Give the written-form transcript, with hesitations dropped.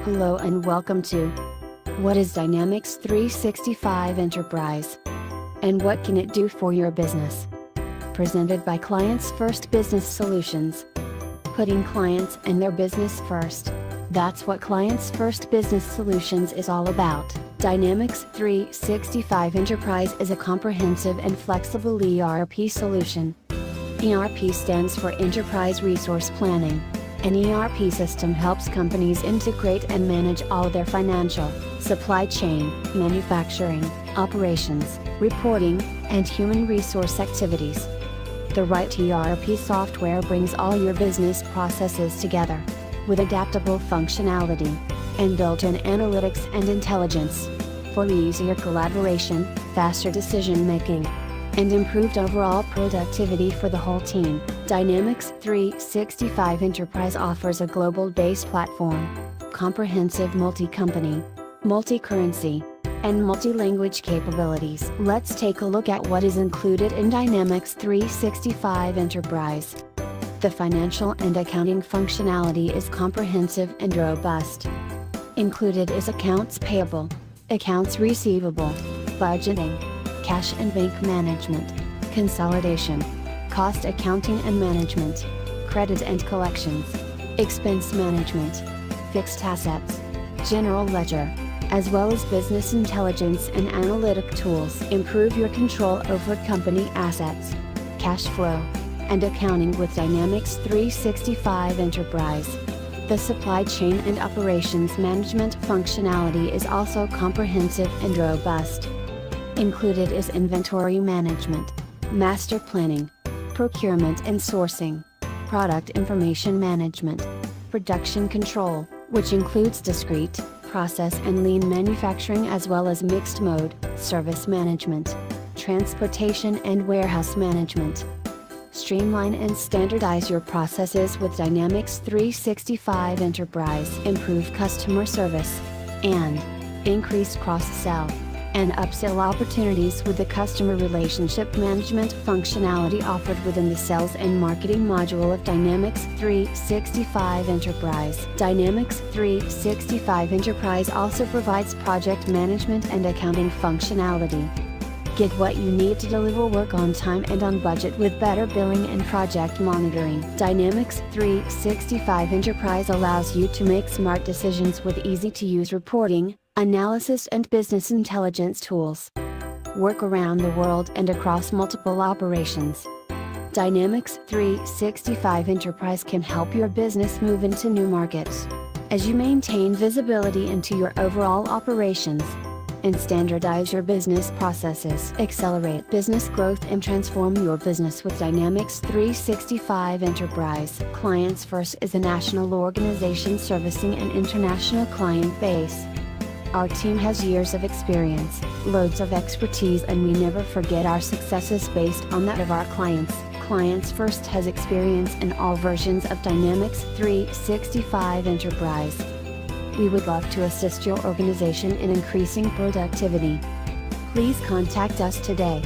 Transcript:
Hello and welcome to What is Dynamics 365 Enterprise? And what can it do for your business? Presented by Clients First Business Solutions. Putting clients and their business first. That's what Clients First Business Solutions is all about. Dynamics 365 Enterprise is a comprehensive and flexible ERP solution. ERP stands for Enterprise Resource Planning. An ERP system helps companies integrate and manage all their financial, supply chain, manufacturing, operations, reporting, and human resource activities. The right ERP software brings all your business processes together, with adaptable functionality, and built-in analytics and intelligence, for easier collaboration, faster decision-making, and improved overall productivity for the whole team. Dynamics 365 Enterprise offers a global-based platform, comprehensive multi-company, multi-currency, and multi-language capabilities. Let's take a look at what is included in Dynamics 365 Enterprise. The financial and accounting functionality is comprehensive and robust. Included is accounts payable, accounts receivable, budgeting, cash and bank management, consolidation, cost accounting and management, credit and collections, expense management, fixed assets, general ledger, as well as business intelligence and analytic tools. Improve your control over company assets, cash flow, and accounting with Dynamics 365 Enterprise. The supply chain and operations management functionality is also comprehensive and robust. Included is inventory management, master planning, procurement and sourcing, product information management, production control, which includes discrete, process and lean manufacturing as well as mixed mode, service management, transportation and warehouse management. Streamline and standardize your processes with Dynamics 365 Enterprise. Improve customer service, and increase cross-sell and upsell opportunities with the customer relationship management functionality offered within the sales and marketing module of Dynamics 365 Enterprise. Dynamics 365 Enterprise also provides project management and accounting functionality. Get what you need to deliver work on time and on budget with better billing and project monitoring. Dynamics 365 Enterprise allows you to make smart decisions with easy-to-use reporting, analysis and business intelligence tools. Work around the world and across multiple operations. Dynamics 365 Enterprise can help your business move into new markets, as you maintain visibility into your overall operations, and standardize your business processes. Accelerate business growth and transform your business with Dynamics 365 Enterprise. Clients First is a national organization servicing an international client base. Our team has years of experience, loads of expertise, and we never forget our successes based on that of our clients. Clients First has experience in all versions of Dynamics 365 Enterprise. We would love to assist your organization in increasing productivity. Please contact us today.